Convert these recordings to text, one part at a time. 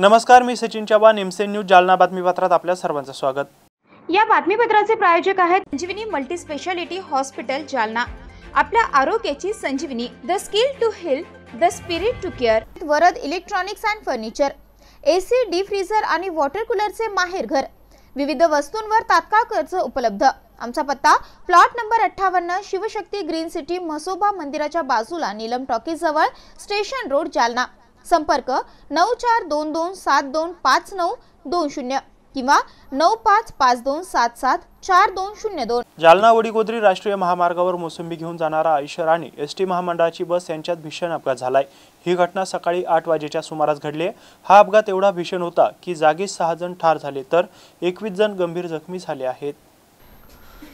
नमस्कार, मी Sachin Chavan, MC news Jalna बातमीपत्रात आपल्या सर्वांचं स्वागत। या बातमीपत्राचे प्रायोजक आहेत Sanjivani multi speciality hospital Jalna. आपल्या आरोग्याची संजीवनी, the skill to heal, the spirit to care. Varad electronics and furniture, AC, deep freezer आणि वॉटर कूलरचे माहेर घर। विविध वस्तूंवर तात्काळ कर्ज उपलब्ध। आमचा पत्ता plot number 58, Shivshakti green city, Mhasoba मंदिराच्या बाजूला, नीलम टॉकीज जवळ, स्टेशन रोड, जालना। संपर्क 9422725920 किंवा 9552774202। जालना वडीगोद्री राष्ट्रीय महामार्गावर मोसंबी घेऊन जाणारा आयशर आणि एसटी महामंडळाची बस यांच्यात भीषण अपघात झालाय। ही घटना सकाळी 8 वाजेच्या सुमारास घडली। हा अपघात एवढा भीषण होता की जागीच 6 जण ठार झाले तर 21 जण गंभीर जखमी झाले आहेत।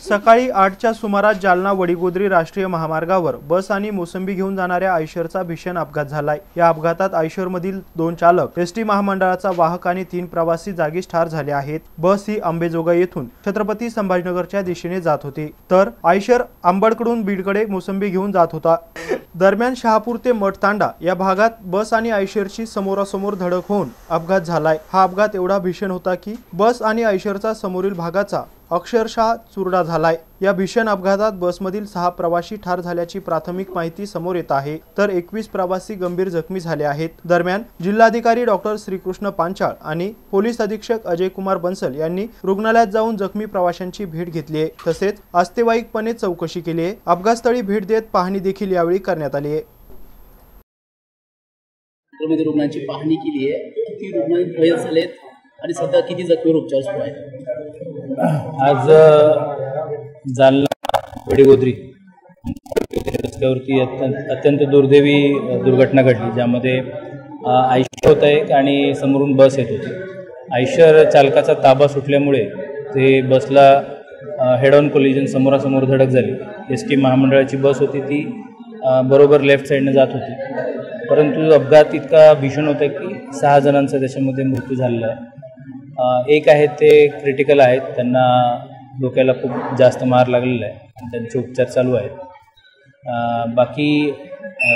सकाळी 8च्या सुमारास जालना वडीगोद्री राष्ट्रीय महामार्गावर बस आणि मोसंबी घेऊन जाणाऱ्या आयशरचा भीषण अपघात झालाय। या अपघातात आयशर मधील 2 चालक, एसटी महामंडळाचा वाहक आणि 3 प्रवासी जागीच ठार झाले आहेत। बस ही अंबेजोगाई येथून छत्रपती संभाजीनगरच्या दिशेने जात होती, तर आयशर आंबडकडून बीडकडे मोसंबी घेऊन जात होता। दरम्यान शहापूर ते मठतांडा या भागात बस आणि आयशरची समोरासमोर धडक होऊन अपघात झालाय। हा अपघात एवढा भीषण होता की बस आणि आयशरचा समोरील भागाचा अक्षरशः चुरडा झालाय। या भीषण अपघातात बसमधील 6 प्रवासी ठार झाल्याची प्राथमिक माहिती समोर येत आहे, तर 21 प्रवासी गंभीर जखमी झाले आहेत। दरम्यान जिल्हाधिकारी डॉक्टर श्रीकृष्ण पांचाळ आणि पोलीस अधीक्षक अजय कुमार बन्सल यांनी रुग्णालयात जाऊन जखमी प्रवाशांची भेट घेतली आहे, तसेच अस्तेवाईकपणे चौकशी केली आहे। अपघातस्थळी भेट देत पाहणी देखील यावेळी करण्यात आली आहे। रुग्णांची पाहणी केली आहे, किती रुग्ण बरे झालेत आणि सध्या किती जखमीवर उपचार सुरू आहेत। आज जालना वडीगोद्री रस्त्यावरती अत्यंत दुर्दैवी दुर्घटना घडली, ज्यामध्ये आयशर होता एक आणि समोरून बस येत होती। आयशर चालकाचा ताबा सुटल्यामुळे ते बसला हेड ऑन कोलिजन, समोरासमोर धडक झाली। एसटी महामंडळाची बस होती, ती बरोबर लेफ्ट साईडने जात होती, परंतु अपघात इतका भीषण होता की 6 जणांचा त्याच्यामध्ये मृत्यू झालेला आहे। एक आहेत ते क्रिटिकल आहेत, त्यांना डोक्याला खूप जास्त मार लागलेला आहे, त्यांचे उपचार चालू आहेत। बाकी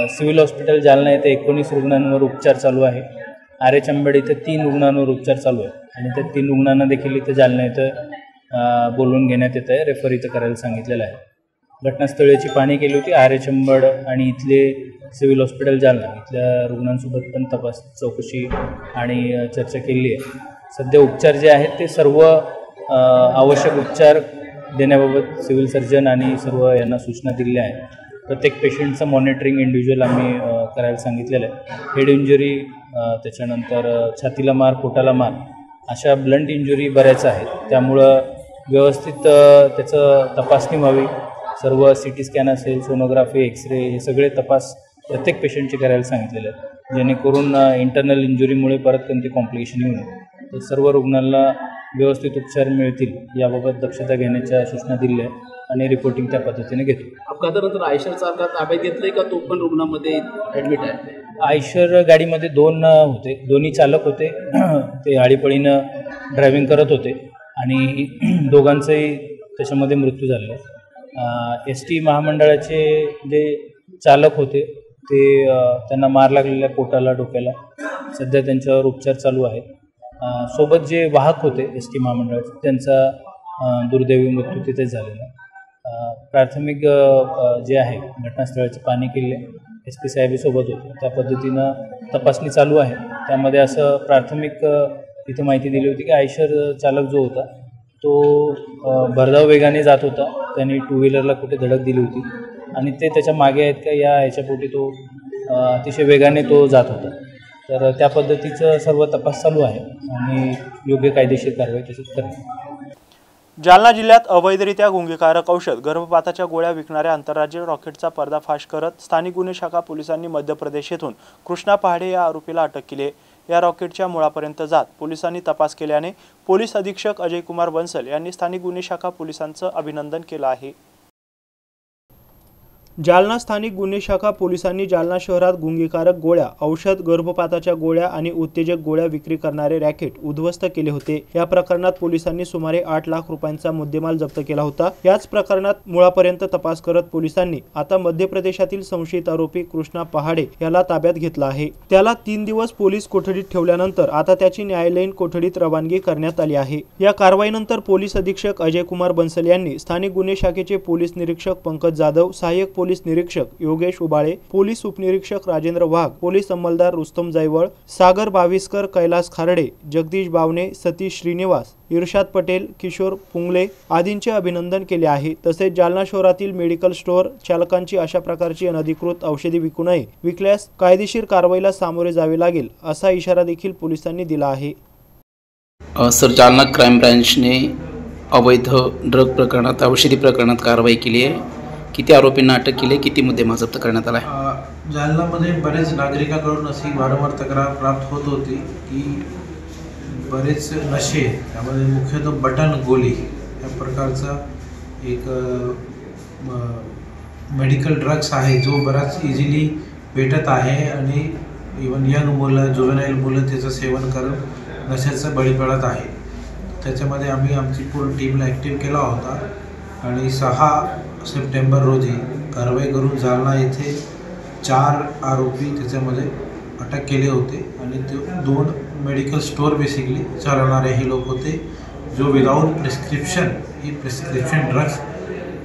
सिव्हिल हॉस्पिटल जालना येथे 19 रुग्णांवर उपचार चालू आहे। आरे चंबड इथे 3 रुग्णांवर उपचार चालू आहे आणि त्या 3 रुग्णांना देखील इथे जालना इथं बोलवून घेण्यात येत आहे, रेफर इथं करायला सांगितलेलं आहे। घटनास्थळाची पाहणी केली होती। आरे चंबड आणि इथले सिव्हिल हॉस्पिटल जालना इथल्या रुग्णांसोबत पण तपास, चौकशी आणि चर्चा केली आहे। सध्या उपचार जे आहेत ते सर्व आवश्यक उपचार देण्याबाबत सिव्हिल सर्जन आणि सर्व यांना सूचना दिलेल्या आहेत। प्रत्येक पेशंटचं मॉनिटरिंग इंडिव्हिज्युअल आम्ही करायला सांगितलेलं आहे। हेड इंजुरी, त्याच्यानंतर छातीला मार, पोटाला मार, अशा ब्लंट इंजुरी बऱ्याच आहेत, त्यामुळं व्यवस्थित त्याचं तपासणी व्हावी। सर्व CT स्कॅन असेल, सोनोग्राफी, एक्सरे, हे सगळे तपास प्रत्येक पेशंटचे करायला सांगितलेले आहेत, जेणेकरून इंटरनल इंजुरीमुळे परत कोणती कॉम्प्लिकेशन येऊ नये। तर सर्व रुग्णांना व्यवस्थित उपचार मिळतील याबाबत दक्षता घेण्याच्या सूचना दिल्या आहेत आणि रिपोर्टिंग त्या पद्धतीने घेतो। अपघातानंतर आयशरचा अपघात ताब्यात घेतलाय का, तो पण रुग्णामध्ये ॲडमिट आहे? आयशर गाडीमध्ये 2 होते, दोन्ही चालक होते, ते आळीपळीनं ड्रायव्हिंग करत होते आणि दोघांचाही त्याच्यामध्ये मृत्यू झालेला आहे। ST महामंडळाचे जे चालक होते ते त्यांना मार लागलेल्या पोटाला, डोक्याला, सध्या त्यांच्यावर उपचार चालू आहेत। सोबत जे वाहक होते ST महामंडळाचे, त्यांचा दुर्दैवी मृत्यू तिथेच झालेला आहे। प्राथमिक जे आहे घटनास्थळाची पाहणी केली आहे, SP साहेब सोबत होते, त्या पद्धतीनं तपासणी चालू आहे। त्यामध्ये असं प्राथमिक तिथे माहिती दिली होती की आयशर चालक जो होता तो भरधाव वेगाने जात होता, त्यांनी 2 व्हीलरला कुठे धडक दिली होती आणि ते त्याच्या मागे आहेत का या ह्याच्यापोटी तो अतिशय वेगाने तो जात होता। तर त्या पद्धतीचं सर्व तपास चालू आहे आणि योग्य कायदेशीर कारवाई तशीच करणे। जालना जिल्ह्यात अवैधरित्या गुंगीकारक औषध, गर्भपाताच्या गोळ्या विकणाऱ्या आंतरराज्यीय रॉकेटचा पर्दाफाश करत स्थानिक गुन्हे शाखा पोलिसांनी मध्य प्रदेश येथून कृष्णा पहाडे या आरोपीला अटक केली आहे। या रॉकेटच्या मुळापर्यंत जात पोलिसांनी तपास केल्याने पोलीस अधीक्षक अजय कुमार बन्सल यांनी स्थानिक गुन्हे शाखा पोलिसांचं अभिनंदन केलं आहे। जालना स्थानिक गुन्हे शाखा पोलिसांनी जालना शहरात गुंगीकारक गोळ्या, औषध, गर्भपाताच्या गोळ्या आणि उत्तेजक गोळ्या विक्री करणारे रॅकेट उद्ध्वस्त केले होते। या प्रकरणात पोलिसांनी सुमारे 8 लाख रुपयांचा मुद्देमाल जप्त केला होता। याच प्रकरणात मुळापर्यंत तपास करत पोलिसांनी आता मध्य प्रदेशातील संशयित आरोपी कृष्णा पहाडे याला ताब्यात घेतला आहे। त्याला 3 दिवस पोलीस कोठडीत ठेवल्यानंतर आता त्याची न्यायालयीन कोठडीत रवानगी करण्यात आली आहे। या कारवाईनंतर पोलीस अधीक्षक अजय कुमार बन्सल यांनी स्थानिक गुन्हे शाखेचे पोलीस निरीक्षक पंकज जाधव, सहाय्यक पोलीस निरीक्षक योगेश उबाळे, पोलीस उपनिरीक्षक राजेंद्र वाघ, पोलीस अंमलदार रुस्तम जयवळ, सागर बाविस्कर, कैलास खारडे, जगदीश बावणे, सतीश श्रीनिवास, इर्शाद पटेल, किशोर पुंगले आदींचे अभिनंदन केले आहे। तसेच जालना शहरातील मेडिकल स्टोअर चालकांची अशा प्रकारची अनधिकृत औषधी विकू नये, विकल्यास कायदेशीर कारवाईला सामोरे जावे लागेल असा इशारा देखील पोलिसांनी दिला आहे। सर, जालना क्राइम ब्रांच ने अवैध ड्रग प्रकरणात, औषधी प्रकरणात कारवाई केली आहे। किती आरोपींना अटक केली, किती मुद्देमाल जप्त करण्यात आला आहे? जालन्यामध्ये बरेच नागरिकांकडून अशी वारंवार तक्रार प्राप्त होत होती की बरेच नशे, त्यामध्ये मुख्यतः बटन गोळी या प्रकारचा एक मेडिकल ड्रग्स आहे जो बराच इझिली भेटत आहे आणि इवन यंग मुलं, जुवेनाईल मुलं त्याचं सेवन करून नशेचं बळी पडत आहे। त्याच्यामध्ये आम्ही आमची पूर्ण टीमला ॲक्टिव्ह केला होता आणि 6 सप्टेंबर रोजी कारवाई करून जालना येथे 4 आरोपी त्याच्यामध्ये अटक केले होते आणि ते 2 मेडिकल स्टोअर बेसिकली चालवणारे हे लोक होते जो विदाऊट प्रिस्क्रिप्शन ड्रग्स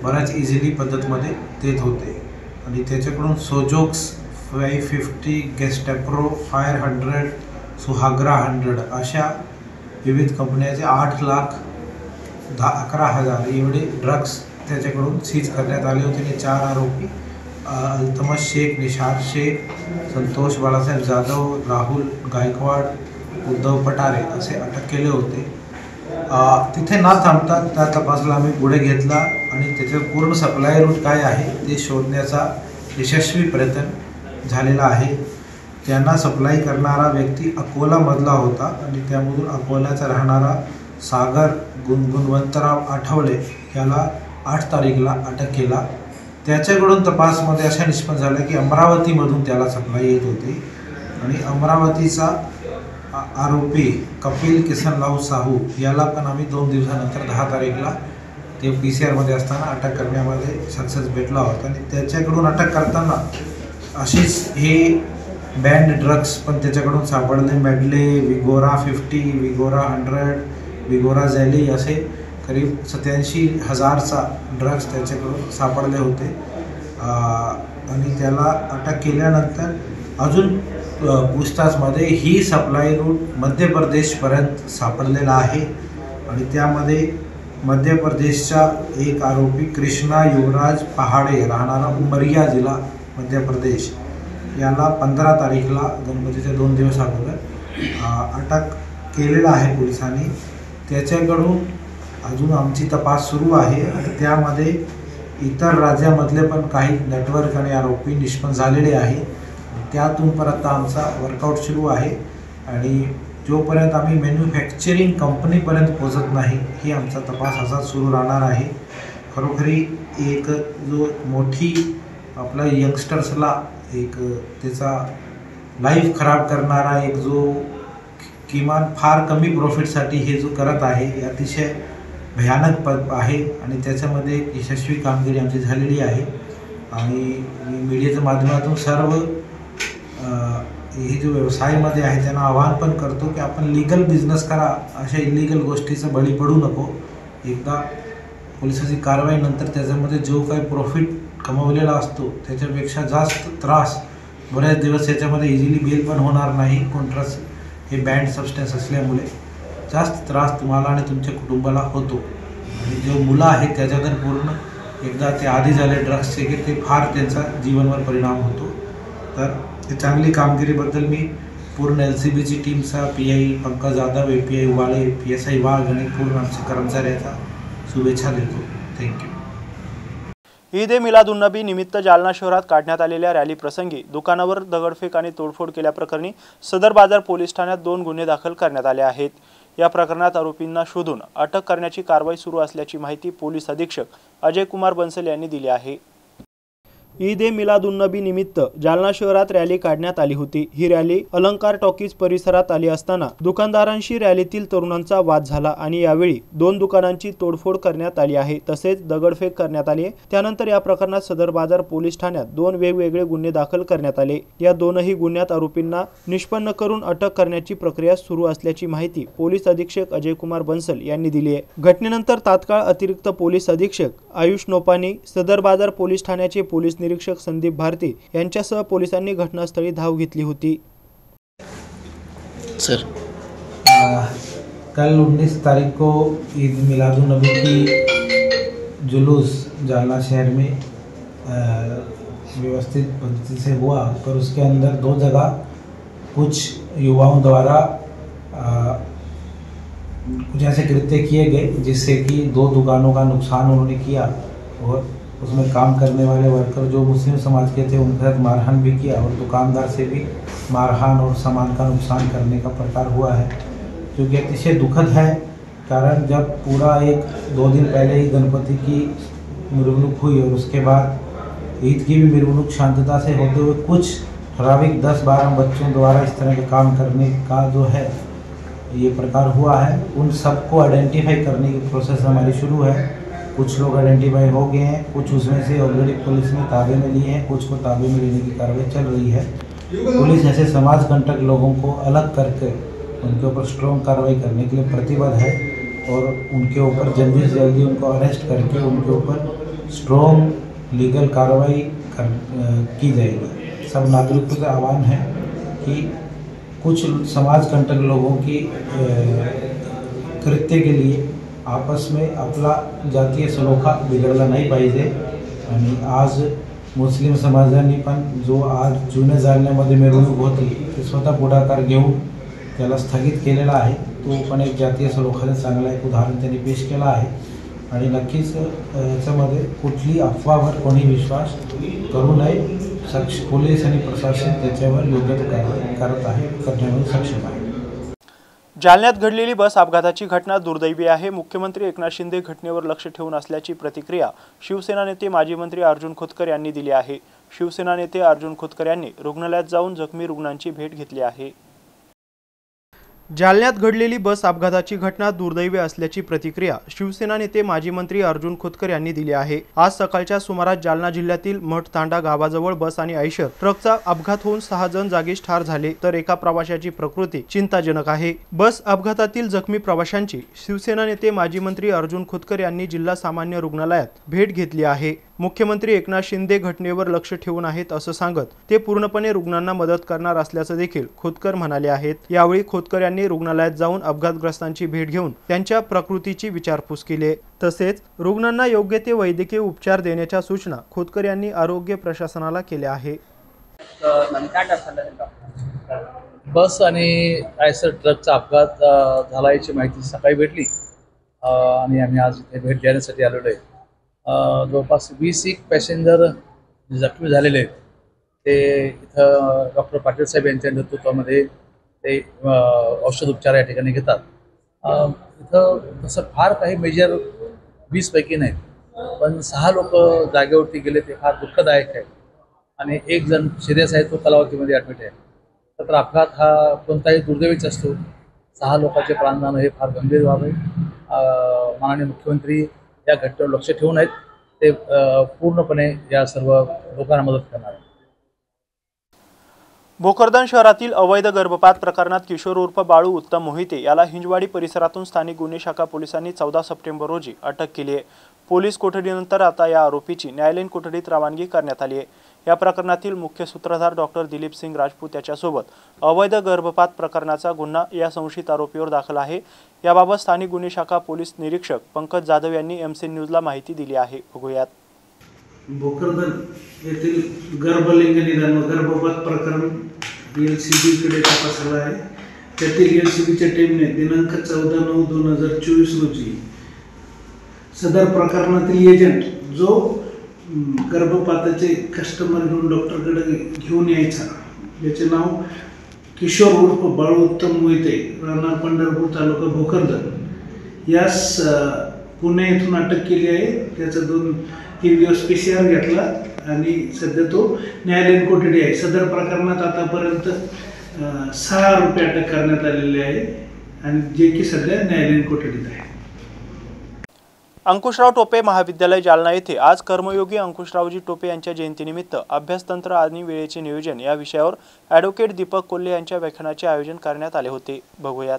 बऱ्याच इझिली पद्धतमध्ये देत होते आणि त्याच्याकडून सोजोक्स 550, गेस्टॅप्रो 500, सुहाग्रा 100 अशा विविध कंपन्याचे 8,11,000 एवढे ड्रग्स त्याच्याकडून सीज करण्यात आले होते। हे 4 आरोपी अल्तमश शेख, निशार शेख, संतोष बाळासाहेब जाधव, राहुल गायकवाड, उद्धव पटारे असे अटक केले होते। तिथे न थांबता त्या तपासाला आम्ही पुढे घेतला आणि त्याचे पूर्ण सप्लाय रूट काय आहे ते शोधण्याचा यशस्वी प्रयत्न झालेला आहे। त्यांना सप्लाय करणारा व्यक्ती अकोलामधला होता आणि त्यामधून अकोल्याचा राहणारा सागर गुणवंतराव आठवले याला 8 तारीखला अटक केला। त्याच्याकडून तपासमध्ये अशा निष्पन्न झालं की अमरावतीमधून त्याला सप्लाय येत होती आणि अमरावतीचा आरोपी कपिल किसनराव साहू याला पण आम्ही 2 दिवसानंतर 10 तारीखला ते PCR असताना अटक करण्यामध्ये सक्सेस भेटला होता आणि त्याच्याकडून अटक करताना अशीच हे बँड ड्रग्स पण त्याच्याकडून सापडले। मेडले, विगोरा 50, विगोरा 100, विगोरा झॅली असे करीब 87,000चा ड्रग्स त्याच्याकडून सापडले होते आणि त्याला अटक केल्यानंतर अजून पूछताछमध्ये ही सप्लाय रूट मध्य प्रदेशपर्यंत सापडलेला आहे आणि त्यामध्ये मध्य प्रदेशचा एक आरोपी कृष्णा युवराज पहाडे राहणारा उमरिया जिल्हा मध्य प्रदेश याला 15 तारीखला गणपतीच्या 2 दिवस अगोदर अटक केलेला आहे पोलिसांनी। त्याच्याकडून अजून आमची तपास सुरू आहे आणि त्यामध्ये इतर राज्यामधले पण काही नेटवर्क आणि आरोपी निष्पन्न झालेले आहे। त्यातून परत आमचा वर्कआउट सुरू आहे आणि जोपर्यंत आम्ही मॅन्युफॅक्चरिंग कंपनीपर्यंत पोहोचत नाही ही आमचा तपास असा सुरू राहणार आहे। खरोखरी एक जो मोठी आपला यंगस्टर्सला एक त्याचा लाईफ खराब करणारा एक जो किमान फार कमी प्रॉफिटसाठी हे जो करत आहे हे अतिशय भयानक आहे आणि त्याच्यामध्ये यशस्वी कामगिरी आमची झालेली आहे आणि मीडियाच्या माध्यमातून सर्व हे जो व्यवसायामध्ये आहे त्यांना आवाहन पण करतो की आपण लीगल बिझनेस करा, अशा इलिगल गोष्टीचं बळी पडू नको। एकदा पोलिसाची कारवाईनंतर त्याच्यामध्ये जो काही प्रॉफिट कमवलेला असतो त्याच्यापेक्षा जास्त त्रास बऱ्याच दिवस याच्यामध्ये इझिली बेल पण होणार नाही। कॉन्ट्रास्ट हे बँड सबस्टन्स असल्यामुळे जास्त त्रास तुम्हाला आणि तुमच्या कुटुंबाला होतो आणि जो मुलं आहेत त्याच्याकडे पूर्ण एकदा ते आधी झाले ड्रग्सचे की ते फार त्यांचा जीवनावर परिणाम होतो। तर ते चांगली कामगिरीबद्दल मी पूर्ण LCBची टीमचा PI Pankaj Jadhav, API Ubale, PSI वाघ आणि पूर्ण आमच्या कर्मचाऱ्याचा शुभेच्छा देतो। थँक्यू। ईद ए मिलादुन्नबी निमित्त जालना शहरात काढण्यात आलेल्या रॅली प्रसंगी दुकानावर दगडफेक आणि तोडफोड केल्याप्रकरणी सदर बाजार पोलीस ठाण्यात 2 गुन्हे दाखल करण्यात आले आहेत। या प्रकरणात आरोपींना शोधून अटक करण्याची कारवाई सुरू असल्याची माहिती पोलीस अधीक्षक अजय कुमार बन्सल यांनी दिली आहे। ईद ए मिलादुन्नबी निमित्त जालना शहरात रॅली काढण्यात आली होती। ही रॅली अलंकार टॉकीज परिसरात आली असताना दुकानदारांशी रॅलीतील तरुणांचा वाद झाला आणि यावेळी 2 दुकानांची तोडफोड करण्यात आली आहे, तसेच दगडफेक करण्यात आली। त्यानंतर या प्रकरणात सदर बाजार पोलीस ठाण्यात 2 वेगवेगळे गुन्हे दाखल करण्यात आले। या दोनही गुन्ह्यात आरोपींना निष्पन्न करून अटक करण्याची प्रक्रिया सुरू असल्याची माहिती पोलीस अधीक्षक अजय कुमार बंसल यांनी दिली आहे। घटनेनंतर तात्काळ अतिरिक्त पोलीस अधीक्षक आयुष नोपानी, सदर बाजार पोलीस ठाण्याचे पोलीस निरीक्षक संदीप भारती यांच्यासह पोलिसांनी घटनास्थळी धाव घेतली होती। सर, कल 19 तारीख को ईद मिलादुन्नबी की जुलूस जालना शहर में व्यवस्थित पद्धति से हुआ, पर उसके अंदर 2 जगह कुछ युवाओं द्वारा कुछ ऐसे कृत्य किए गए जिससे कि 2 दुकानों का नुकसान उन्होंने किया और उसमें काम करने वाले वर्कर जो मुस्लिम समाज के थे उनके साथ मारहान भी किया और दुकानदार से भी मारहान और सामान का नुकसान करने का प्रकार हुआ है, जो कि अतिशय दुखद है। कारण जब पूरा 1-2 दिन पहले ही गणपति की मिरवणूक हुई और उसके बाद ईद की भी मिरवणूक शांतता से होते हुए कुछ ठराविक 10-12 बच्चों द्वारा इस तरह के काम करने का जो है ये प्रकार हुआ है, उन सबको आइडेंटिफाई करने की प्रोसेस हमारी शुरू है। कुछ लोग आइडेंटिफाई हो गए हैं, कुछ उसमें से ऑलरेडी पुलिस ने ताबे में लिए हैं, कुछ को ताबे में लेने की कार्रवाई चल रही है। पुलिस ऐसे समाज कंटक लोगों को अलग करके उनके ऊपर स्ट्रॉन्ग कार्रवाई करने के लिए प्रतिबद्ध है और उनके ऊपर जल्दी से जल्दी उनको अरेस्ट करके उनके ऊपर स्ट्रॉन्ग लीगल कार्रवाई की जाएगी। सब नागरिकों से आह्वान है कि कुछ समाज कंटक लोगों की कृत्य के लिए आपस में आपला जातीय सलोखा बिघडला नाही पाहिजे आणि आज मुस्लिम समाजाने पण जो आज जुन्या जालन्यामध्ये मिरवणूक होती ते स्वतः पुढाकार घेऊन त्याला स्थगित केलेला आहे। तो पण एक जातीय सलोख्याचं चांगलं एक उदाहरण त्यांनी पेश केलं आहे आणि नक्कीच याच्यामध्ये कुठली अफवावर कोणी विश्वास करू नये। पोलीस आणि प्रशासन त्याच्यावर योग्य तो कारवाई करत आहे, करण्यामध्ये सक्षम आहे। जालन्यात घडलेली बस अपघाताची घटना दुर्दैवी आहे। मुख्यमंत्री एकनाथ शिंदे घटनेवर लक्ष ठेवून असल्याची प्रतिक्रिया शिवसेना नेते माजी मंत्री अर्जुन खोतकर यांनी दिली आहे। शिवसेना नेते अर्जुन खोतकर यांनी रुग्णालयात जाऊन जखमी रुग्णांची भेट घेतली आहे। जालन्यात घडलेली बस अपघाताची घटना दुर्दैवी असल्याची प्रतिक्रिया शिवसेना नेते माजी मंत्री अर्जुन खोतकर यांनी दिली आहे। आज सकाळच्या सुमारास जालना जिल्ह्यातील मठतांडा गावाजवळ बस आणि आयशर ट्रकचा अपघात होऊन 6 जण जागीच ठार झाले, तर एका प्रवाशाची प्रकृती चिंताजनक आहे। बस अपघातातील जखमी प्रवाशांची शिवसेना नेते माजी मंत्री अर्जुन खोतकर यांनी जिल्हा सामान्य रुग्णालयात भेट घेतली आहे। मुख्यमंत्री एकनाथ शिंदे घटनेवर लक्ष ठेवून आहेत असं सांगत ते पूर्णपणे रुग्णांना मदत करणार असल्याचं देखील खोतकर म्हणाले आहेत। यावेळी खोतकर यांनी रुग्णालयात जाऊन अपघातग्रस्तांची भेट घेऊन त्यांच्या प्रकृतीची विचारपूस केली। तसेच रुग्णांना योग्य ते वैद्यकीय उपचार देण्याच्या सूचना खोतकर यांनी आरोग्य प्रशासनाला केल्या आहे। बस आणि आयसर ट्रकचा अपघात झाला याची माहिती सकाळी भेटली आणि आम्ही आज इथे भेट देण्यासाठी आलेलो आहे। जवळपास 20 पॅसेंजर जखमी झालेले आहेत। ते इथं डॉक्टर पाटील साहेब यांच्या नेतृत्वामध्ये ते औषध उपचार या ठिकाणी घेतात। इथं तसं फार काही मेजर 20 पैकी नाहीत, पण 6 लोक जागेवरती गेले ते फार दुःखदायक आहे आणि 1 जण सिरियस आहे, तो कलावतीमध्ये ॲडमिट आहे। तर अपघात हा कोणताही दुर्दैवीच असतो। 6 लोकांचे प्राण जाणं हे फार गंभीर बाब आहे। माननीय मुख्यमंत्री या घटनेवर लक्ष ठेवून आहेत, ते पूर्णपणे या सर्व लोकांना मदत करणार आहेत। भोकरदन शहरातील अवैध गर्भपात प्रकरणात किशोर उर्फ बाळू उत्तम मोहिते याला हिंजवाडी परिसरातून स्थानिक गुन्हे शाखा पोलिसांनी 14 सप्टेंबर रोजी अटक केली आहे। पोलीस कोठडीनंतर आता या आरोपीची न्यायालयीन कोठडीत रवानगी करण्यात आली आहे। या प्रकरणातील मुख्य सूत्रधार डॉक्टर दिलीप सिंग राजपूत याच्यासोबत अवैध गर्भपात प्रकरणाचा गुन्हा या संशयित आरोपीवर दाखल आहे। याबाबत स्थानिक गुन्हे शाखा पोलीस निरीक्षक पंकज जाधव यांनी एमसी न्यूजला माहिती दिली आहे। बघूयात। भोकरदन येथील गर्भलिंग निदान व गर्भपात प्रकरण LCB-कडे तपासलं आहे। त्यातील LCB-च्या टीमने दिनांक 14/9/2024 रोजी सदर प्रकरणातील एजंट जो गर्भपाताचे कस्टमर घेऊन डॉक्टरकडे घेऊन यायचा, याचे नाव किशोर उर्फ बाळू उत्तम मोहिते, राहणार पंढरपूर, तालुका भोकरदन, यास पुणे येथून अटक केली आहे। त्याचा 2-3 दिवस PCR घेतला आणि सध्या तो न्यायालयीन कोठडी आहे. सदर प्रकरणात आतापर्यंत 6 आरोपी अटक करण्यात आलेले आहे आणि जे की सध्या न्यायालयीन कोठडीत आहे. अंकुशराव टोपे महाविद्यालय जालना येथे आज कर्मयोगी अंकुशरावजी टोपे यांच्या जयंतीनिमित्त अभ्यासतंत्र आणि वेळेचे नियोजन या विषयावर ॲडव्होकेट दीपक कोल्हे यांच्या व्याख्यानाचे आयोजन करण्यात आले होते. बघूयात.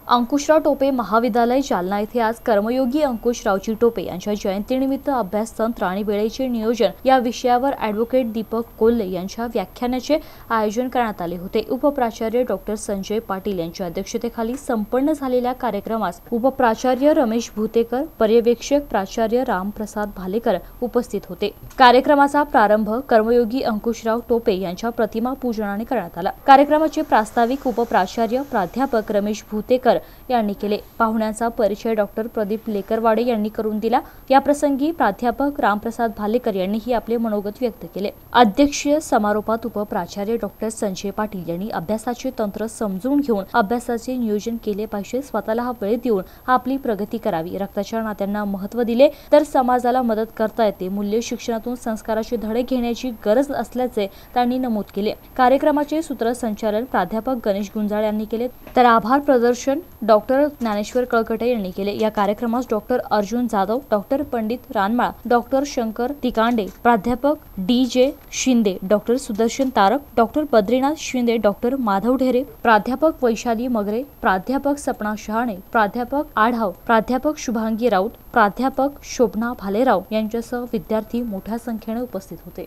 अंकुशराव टोपे महाविद्यालय जालना येथे आज कर्मयोगी अंकुशरावजी टोपे यांच्या जयंतीनिमित्त अभ्यासतंत्र आणि वेळेचे नियोजन या विषयावर ॲडव्होकेट दीपक कोल्हे यांच्या व्याख्यानाचे आयोजन करण्यात आले होते. उपप्राचार्य डॉक्टर संजय पाटील यांच्या अध्यक्षतेखाली संपन्न झालेल्या कार्यक्रमास उपप्राचार्य रमेश भूतेकर, पर्यवेक्षक प्राचार्य रामप्रसाद भालेकर उपस्थित होते. कार्यक्रमाचा प्रारंभ कर्मयोगी अंकुशराव टोपे यांच्या प्रतिमा पूजनाने करण्यात आला. कार्यक्रमाचे प्रास्ताविक उपप्राचार्य प्राध्यापक रमेश भूतेकर यांनी केले. पाहुण्यांचा परिचय डॉक्टर प्रदीप लेकरवाडे यांनी करून दिला. या प्रसंगी प्राध्यापक रामप्रसाद भालेकर यांनीही आपले मनोगत व्यक्त केले. अध्यक्षीय समारोपात उपप्राचार्य डॉक्टर संजय पाटील यांनी अभ्यासाचे तंत्र समजून घेऊन अभ्यासाचे नियोजन केले पाहिजे. स्वतःला वेळ देऊन आपली प्रगती करावी. रक्ताच्या नात्यांना महत्त्व दिले तर समाजाला मदत करता येते. मूल्य शिक्षणातून संस्काराचे धडे घेण्याची गरज असल्याचे त्यांनी नमूद केले. कार्यक्रमाचे सूत्रसंचालन प्राध्यापक गणेश गुंजाळ यांनी केले तर आभार प्रदर्शन डॉक्टर ज्ञानेश्वर कळकटे यांनी केले. या कार्यक्रमास doctor Arjun Jadhav, doctor Pandit Ranmal, doctor Shankar Tikande, प्राध्यापक DJ Shinde, doctor Sudarshan Tarak, doctor Badrinath Shinde, doctor Madhav Dhere, प्राध्यापक वैशाली मगरे, प्राध्यापक सपना शहाणे, प्राध्यापक आढाव, प्राध्यापक शुभांगी राऊत, प्राध्यापक शोभना भालेराव यांच्यासह विद्यार्थी मोठ्या संख्येने उपस्थित होते.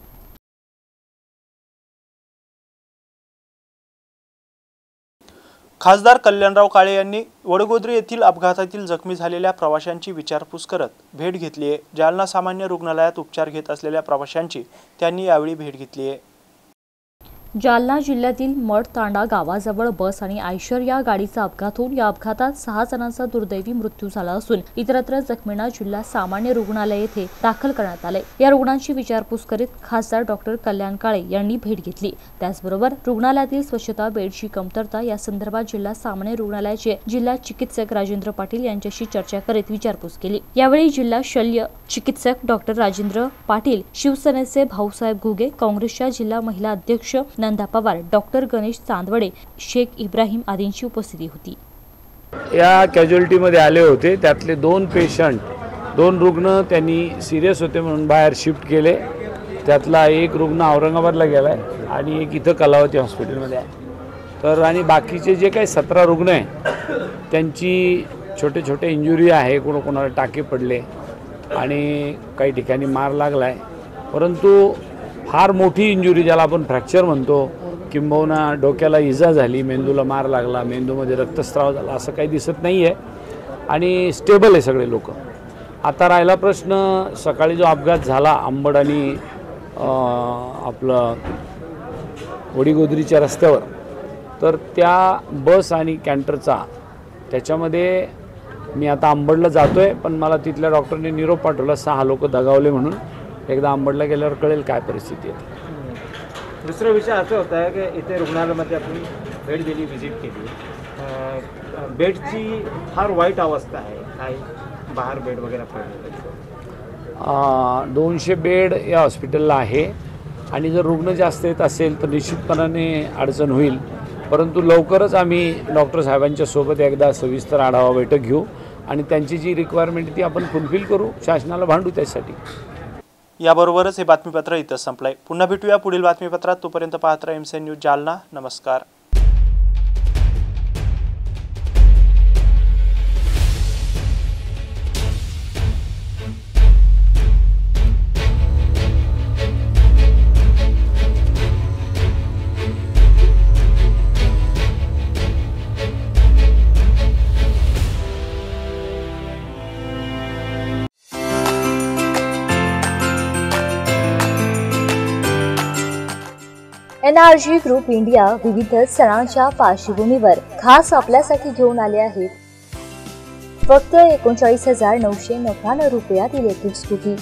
खासदार कल्याणराव काळे यांनी वडगोद्री येथील अपघातातील जखमी झालेल्या प्रवाशांची विचारपूस करत भेट घेतली आहे. जालना सामान्य रुग्णालयात उपचार घेत असलेल्या प्रवाशांची त्यांनी यावेळी भेट घेतली आहे. जालना जिल्ह्यातील मडतांडा गावाजवळ बस आणि आयशर या गाडीचा अपघात होऊन या अपघातात 6 जणांचा दुर्दैवी मृत्यू झाला असून इतरत्र जखमींना जिल्हा सामान्य रुग्णालय येथे दाखल करण्यात आले. या रुग्णांची विचारपूस करीत खासदार डॉक्टर कल्याण काळे यांनी भेट घेतली. त्याचबरोबर रुग्णालयातील स्वच्छता, बेडची कमतरता या संदर्भात जिल्हा सामान्य रुग्णालयाचे जिल्हा चिकित्सक राजेंद्र पाटील यांच्याशी चर्चा करीत विचारपूस केली. यावेळी जिल्हा शल्य चिकित्सक डॉक्टर राजेंद्र पाटील, शिवसेनेचे भाऊसाहेब घुगे, काँग्रेसच्या जिल्हा महिला अध्यक्ष नंदा पवार, डॉक्टर गणेश चांदवडे, शेख इब्राहिम आदींची उपस्थिती होती. या कॅज्युअलिटीमध्ये आले होते. त्यातले 2 पेशंट, 2 रुग्ण त्यांनी सिरियस होते म्हणून बाहेर शिफ्ट केले. त्यातला एक रुग्ण औरंगाबादला गेलाय आणि एक इथं कलावती हॉस्पिटलमध्ये आहे. तर आणि बाकीचे जे काही 17 रुग्ण आहे त्यांची छोटे छोटे इंजुरी आहे. कोणाला टाके पडले आणि काही ठिकाणी मार लागलाय. परंतु फार मोठी इंजुरी ज्याला आपण फ्रॅक्चर म्हणतो, किंबहुना डोक्याला इजा झाली, मेंदूला मार लागला, मेंदूमध्ये रक्तस्राव झाला, असं काही दिसत नाही आहे आणि स्टेबल आहे सगळे लोक. आता राहिला प्रश्न, सकाळी जो अपघात झाला अंबड आणि आपलं वडीगोद्रीच्या रस्त्यावर, तर त्या बस आणि कॅन्टरचा त्याच्यामध्ये मी आता अंबडला जातो आहे, पण मला तिथल्या डॉक्टरने निरोप पाठवला 6 लोक दगावले म्हणून. एकदा अंबडला गेल्यावर कळेल काय परिस्थिती आहे. दुसरा विषय असा होता आहे की इथे रुग्णालयामध्ये आपण भेट दिली, व्हिजिट केली. बेडची फार वाईट अवस्था आहे. काय बाहेर बेड वगैरे पडले? 200 बेड या हॉस्पिटलला आहे आणि जर रुग्ण जास्त येत असेल तर निश्चितपणाने अडचण होईल. परंतु लवकरच आम्ही डॉक्टर साहेबांच्या सोबत एकदा सविस्तर आढावा बैठक घेऊ आणि त्यांची जी रिक्वायरमेंट ती आपण फुलफिल करू, शासनाला भांडू त्यासाठी. याबरोबरच हे बातमीपत्र इथं संपलंय. पुन्हा भेटूया पुढील बातमीपत्रात. तोपर्यंत पाहत राहा MCN न्यूज जालना. नमस्कार. NRG ग्रुप इंडिया विविध सणांच्या पार्श्वभूमीवर खास आपल्यासाठी घेऊन आले आहेत फक्त 39,999 रुपयात इलेक्ट्रिक स्कूटी.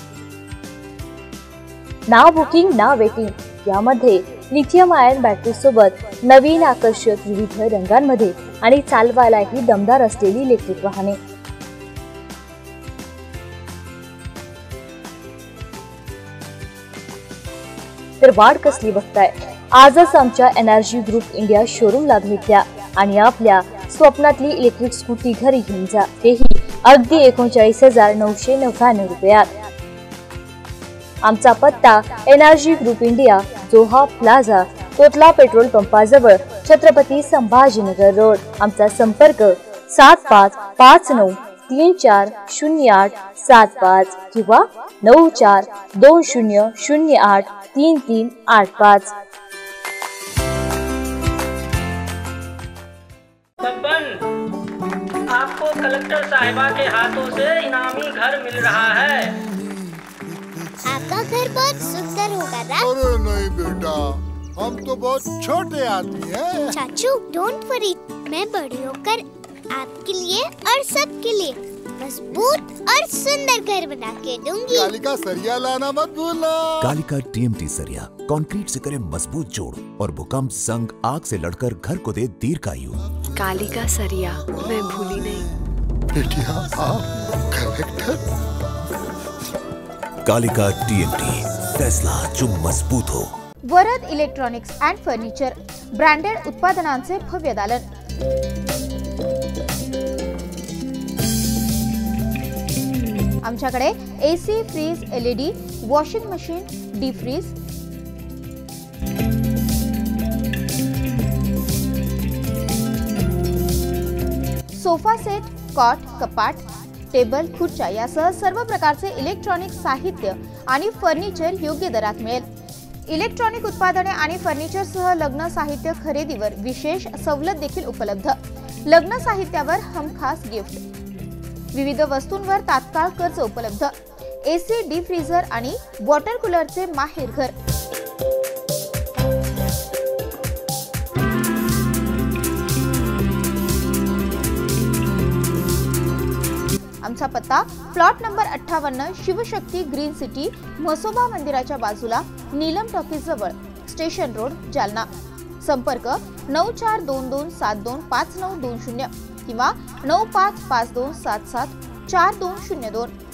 ना बुकिंग ना वेटिंग. यामध्ये लिथियम आयन बॅटरी सोबत नवीन आकर्षक विविध रंगांमध्ये आणि चालवायलाही दमदार असलेली इलेक्ट्रिक वाहने. तर वाट कसली बघताय? आजच आमच्या एनर्जी ग्रुप इंडिया शोरूमला भेट द्या आणि आपल्या स्वप्नातली इलेक्ट्रिक स्कूटी घरी घेऊन जा, तेही अगदी 39,999 रुपयात. आमचा पत्ता energy group India, Joha plaza, Kotla petrol पंपाजवळ, छत्रपती संभाजीनगर रोड. आमचा संपर्क 7550340875 किंवा 9420083385. आपको कलेक्टर साहिबा के हाथों से इनामी घर मिल रहा है। आपका घर बहुत सुंदर होगा ना? अरे नहीं बेटा, हम तो बहुत छोटे आदमी हैं। चाचू डोंट वरी, मैं बड़ी होकर आपके लिए और सबके लिए मजबूत और सुंदर घर बना के दूंगी। कालिका सरिया लाना मत भूलना। कालिका TMT सरिया कंक्रीट से करे मजबूत जोड़ और भूकंप, जंग, आग से लड़कर घर को दे दीर्घायु। कालिका सरिया मैं भूली नहीं। बेटिया आप कलेक्टर। कालिका TMT, फैसला जो मजबूत हो. Varad electronics and furniture, branded उत्पादनांचे भव्य दालन. आमच्याकडे AC, fridge, LED, washing machine, deep freeze, sofa set, cot, कपाट, टेबल, खुर्च्या यासह सर्व प्रकारचे इलेक्ट्रॉनिक साहित्य आणि फर्निचर योग्य दरात मिळेल. इलेक्ट्रॉनिक उत्पादने आणि फर्निचरसह लग्न साहित्य खरेदीवर विशेष सवलत देखील उपलब्ध. लग्न साहित्यावर हमखास गिफ्ट, विविध वस्तूंवर तात्काळ कर्ज उपलब्ध. AC, डीप फ्रीजर आणि वॉटर कूलरचे माहेर घर. आमचा पत्ता plot number 58, Shivshakti green city, Mhasoba मंदिराच्या बाजूला, नीलम टॉकीज जवळ, स्टेशन रोड, जालना. संपर्क 9422725920 किंवा 9552774202.